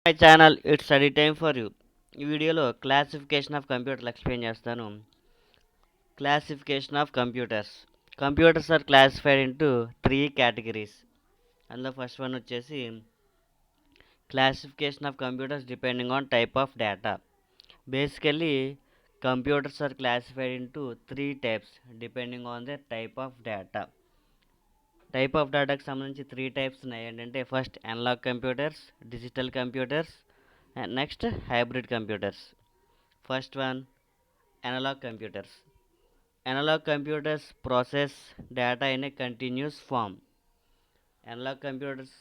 My channel it's study time for you. ఈ వీడియోలో classification of కంప్యూటర్లు ఎక్స్ప్లెయిన్ చేస్తాను. Classification of computers. Computers are classified into 3 categories. అందులో first one వచ్చేసి classification of computers depending on type of data. Basically computers are classified into 3 types depending on the type of data. Type of డేటాకి సంబంధించి 3 types ఉన్నాయి. ఏంటంటే first analog computers, digital computers and next hybrid computers. First one analog computers. Analogue computers process data in a continuous form. Analog computers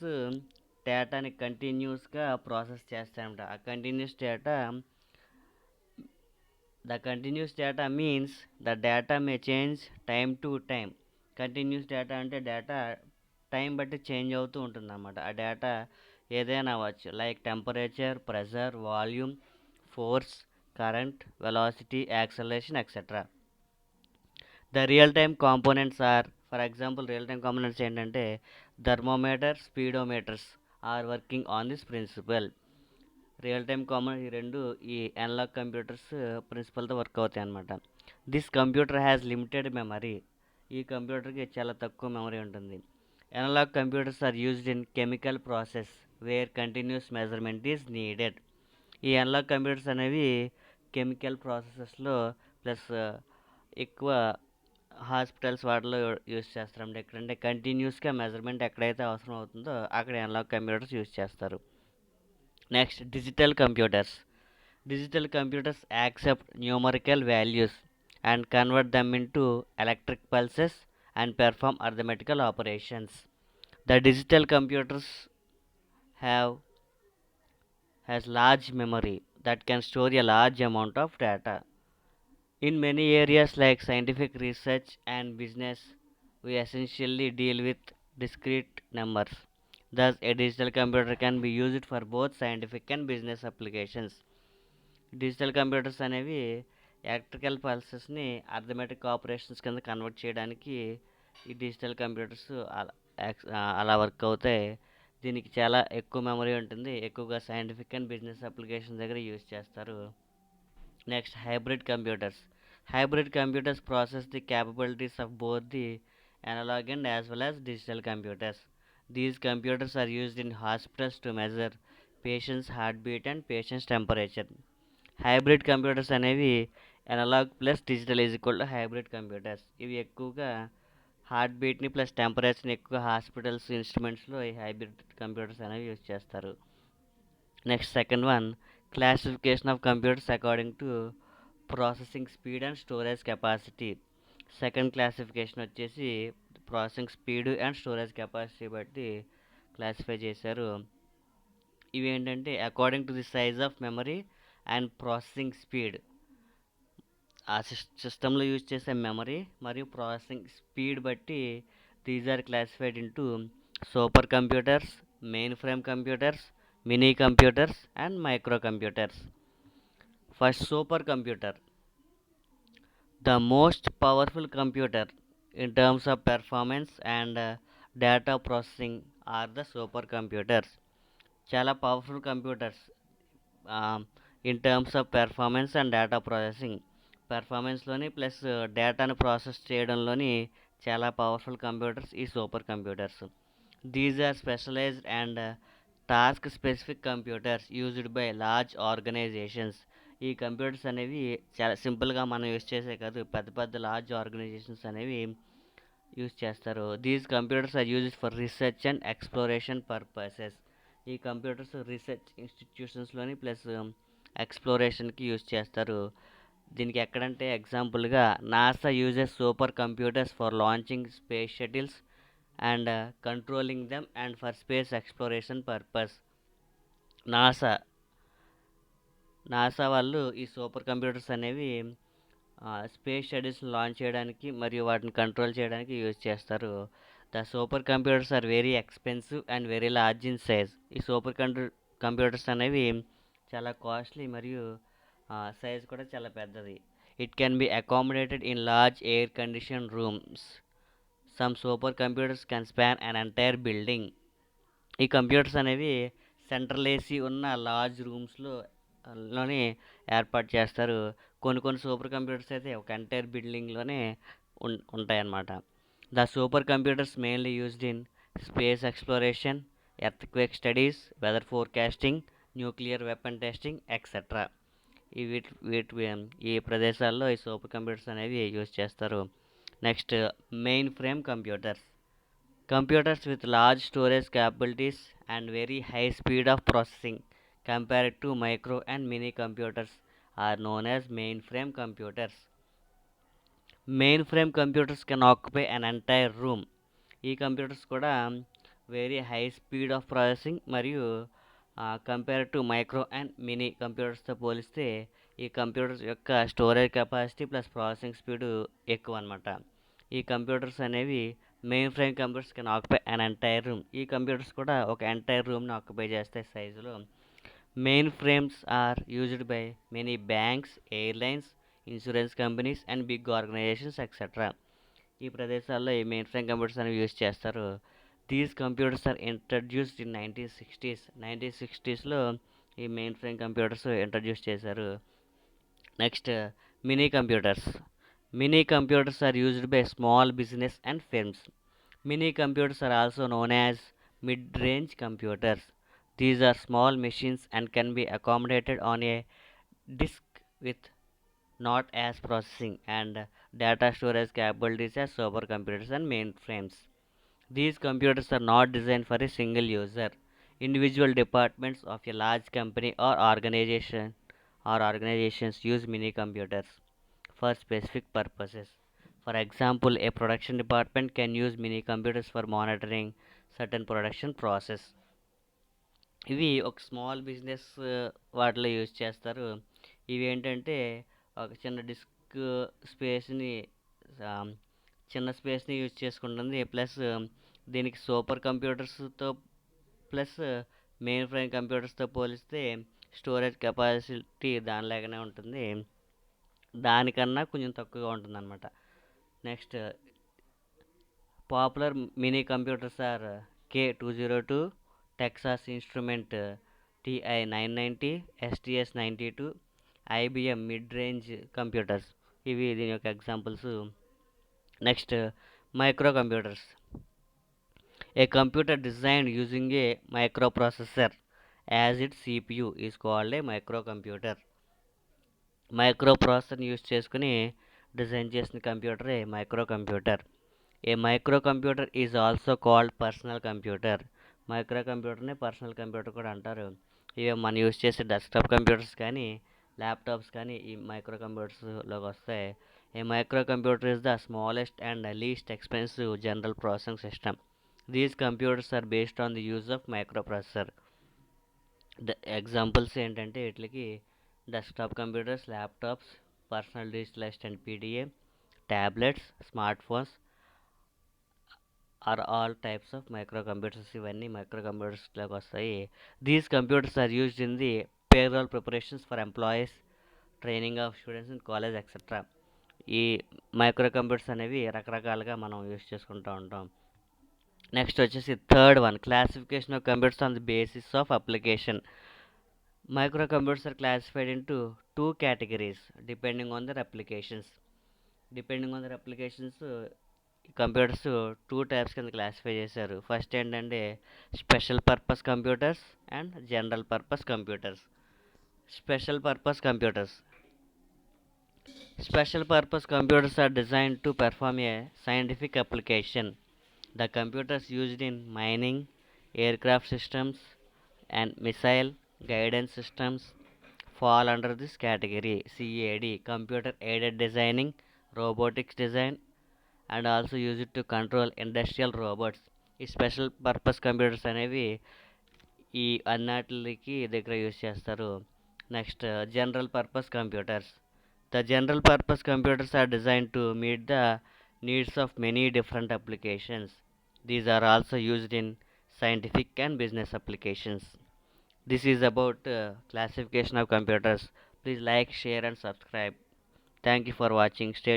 డేటాని కంటిన్యూస్గా process చేస్తాయంట. ఆ continuous data the continuous data means the data may change time to time. Continuous data అంటే data time బట్టి change అవుతూ ఉంటుంది అన్నమాట. ఆ డేటా ఏదైనా అవ్వచ్చు, like temperature, pressure, volume, force, current, velocity, acceleration etcetera. The real time components are, for example real time components ఏంటంటే thermometer, speedometers are working on this principle. Real time component ఈ రెండు ఈ అనలాగ్ కంప్యూటర్స్ ప్రిన్సిపల్తో work అవుతాయి అన్నమాట. This computer has limited memory. ఈ కంప్యూటర్కి చాలా తక్కువ మెమరీ ఉంటుంది. Analog computers are used in chemical process where continuous measurement is needed. ఈ అనలాగ్ కంప్యూటర్స్ అనేవి కెమికల్ ప్రాసెసెస్లో ప్లస్ ఎక్కువ హాస్పిటల్స్ వాటిలో యూజ్ చేస్తారంటే ఎక్కడంటే కంటిన్యూస్గా మెజర్మెంట్ ఎక్కడైతే అవసరం అవుతుందో అక్కడ అనలాగ్ కంప్యూటర్స్ యూజ్ చేస్తారు. Next digital computers. Digital computers accept numerical values and convert them into electric pulses and perform arithmetical operations. The digital computers have has large memory that can store a large amount of data. In many areas like scientific research and business, we essentially deal with discrete numbers. Thus, a digital computer can be used for both scientific and business applications. Digital computers అనేవి electrical పల్సెస్ని arithmetic operations కింద convert చేయడానికి ఈ digital computers అలా work అవుతాయి. దీనికి చాలా ఎక్కువ memory ఉంటుంది. ఎక్కువగా సైంటిఫిక్ అండ్ బిజినెస్ అప్లికేషన్ దగ్గర యూజ్ చేస్తారు. Next hybrid computers. Hybrid computers process the capabilities of both the analog and as well as digital computers. These computers are used in hospitals to measure patients heart beat and patients temperature. Hybrid computers అనేవి analog plus digital is equal to hybrid computers. ఇవి ఎక్కువగా heart బీట్ని plus టెంపరేచర్ని ఎక్కువ hospitals ఇన్స్ట్రుమెంట్స్లో ఈ hybrid computers అనేవి use చేస్తారు. Next second one classification of computers according to processing speed and storage capacity. Second classification వచ్చేసి processing speed and storage capacity బట్టి classify చేశారు. ఇవి ఏంటంటే according to the size of memory and processing speed. ఆ సిస్టంలో use చేసే memory మరియు processing speed బట్టి these are classified into super computers, main frame computers, mini computers and micro computers. First super computer. The most powerful computer in terms of performance and data processing are the super computers. చాలా powerful computers in terms of performance and data processing. పెర్ఫార్మెన్స్లోని plus డేటాను process చేయడంలోని చాలా powerful computers ఈ super computers. These are specialised and task specific computers used by large organisations. ఈ computers అనేవి చాలా సింపుల్గా మనం యూజ్ చేసే కాదు, పెద్ద పెద్ద లార్జ్ ఆర్గనైజేషన్స్ అనేవి యూజ్ చేస్తారు. These computers are used for research and exploration purposes. ఈ కంప్యూటర్స్ రీసెర్చ్ ఇన్స్టిట్యూషన్స్లోని ప్లస్ ఎక్స్ప్లోరేషన్కి యూజ్ చేస్తారు. దీనికి ఎక్కడంటే ఎగ్జాంపుల్గా NASA uses super computers for launching space shuttles and controlling them and for space exploration purpose. NASA NASA వాళ్ళు ఈ super computers అనేవి స్పేస్ షటిల్స్ లాంచ్ చేయడానికి మరియు వాటిని కంట్రోల్ చేయడానికి యూజ్ చేస్తారు. The super computers are very expensive and very large in size. ఈ super computers అనేవి చాలా కాస్ట్లీ మరియు సైజ్ కూడా చాలా పెద్దది. It can be accommodated in large air condition rooms. Some super computers can span an entire building. ఈ computers అనేవి central AC ఉన్న లార్జ్ రూమ్స్లో లోని ఏర్పాటు చేస్తారు. కొన్ని కొన్ని సూపర్ కంప్యూటర్స్ అయితే ఒక ఎంటైర్ బిల్డింగ్లోనే ఉంటాయన్నమాట. The super computers mainly used in space exploration, earthquake studies, weather forecasting, nuclear weapon testing etcetera. ఈ వీటి వీటి ఈ ప్రదేశాల్లో ఈ సూపర్ కంప్యూటర్స్ అనేవి యూజ్ చేస్తారు. Next, main frame computers. Computers with large storage capabilities and very high speed of processing compared to micro and mini computers are known as mainframe computers. Mainframe computers can occupy an entire room. ఈ computers కూడా very high speed of processing మరియు compare to micro and mini కంప్యూటర్స్తో పోలిస్తే ఈ computers యొక్క storage capacity plus processing speed ఎక్కువ అనమాట. ఈ కంప్యూటర్స్ అనేవి main frame computers can occupy an entire room. ఈ కంప్యూటర్స్ కూడా ఒక ఎంటైర్ రూమ్ని ఆక్యుపై చేస్తాయి సైజులో. Main frames are used by many banks, airlines, insurance companies and big organisations etcetera. ఈ ప్రదేశాల్లో ఈ మెయిన్ ఫ్రేమ్ కంప్యూటర్స్ అనేవి యూజ్ చేస్తారు. These computers are introduced in 1960s. 1960స్లో ఈ మెయిన్ ఫ్రేమ్ కంప్యూటర్స్ ఇంట్రడ్యూస్ చేశారు. Next, mini computers. Mini computers are used by small business and firms. Mini computers are also known as mid-range computers. These are small machines and can be accommodated on a disk with not as processing and data storage capabilities as supercomputers and mainframes. These computers are not designed for a single user. Individual departments of a large company or organizations use mini computers for specific purposes. For example, a production department can use mini computers for monitoring certain production process. ఇవి ఒక small business వాటిలో use చేస్తారు. ఇవి ఏంటంటే ఒక స్పేస్ని చిన్న స్పేస్ని యూజ్ చేసుకుంటుంది. ప్లస్ దీనికి సూపర్ కంప్యూటర్స్తో ప్లస్ మెయిన్ ఫ్రేమ్ కంప్యూటర్స్తో పోలిస్తే స్టోరేజ్ కెపాసిటీ దానిలాగానే ఉంటుంది, దానికన్నా కొంచెం తక్కువగా ఉంటుందన్నమాట. Next, popular mini computers are K202, Texas instrument TI-990, STS-92, IBM mid range computers. ఇవి దీని యొక్క examples. Next, micro computers. A computer designed using a micro processor as it CPU is called a micro computer. Micro ప్రాసెసర్ని use చేసుకుని design చేసిన కంప్యూటరే micro computer. A micro computer is also called personal computer. Micro కంప్యూటర్ని personal computer కూడా అంటారు. ఇవి మనం use చేసే డెస్క్టాప్ కంప్యూటర్స్ కానీ ల్యాప్టాప్స్ కానీ ఈ మైక్రో కంప్యూటర్స్లోకి వస్తాయి. A micro computer is the smallest and least expensive general processing system. These computers are based on the use of micro processor. Examples ఏంటంటే వీటికి desktop computers, laptops, personal digital assistant PDA, tablets, smart phones are all types of micro computers. ఇవన్నీ micro కంప్యూటర్స్లోకి వస్తాయి. These computers are used in the payroll preparations for employees, training of students in college etcetera. ఈ micro computers అనేవి రకరకాలుగా మనం use చేసుకుంటూ ఉంటాం. Next వచ్చేసి third one, classification of computers on the basis of application. Microcomputers are classified into two categories depending on their applications. Depending on their applications, computers two types కింద classify చేశారు. First ఏంటంటే special purpose computers and general purpose computers. Special purpose computers. Special purpose computers are designed to perform a scientific application. The computers used in mining, aircraft systems, and missile guidance systems fall under this category. CAD, computer aided designing, robotics design, and also use it to control industrial robots. ఈ special purpose computers అనేవి ఈ అన్నిటికి దగ్గర use చేస్తారు. Next, general purpose computers. The general purpose computers are designed to meet the needs of many different applications. These are also used in scientific and business applications. This is about classification of computers. Please like, share, and subscribe. Thank you for watching. Stay tuned.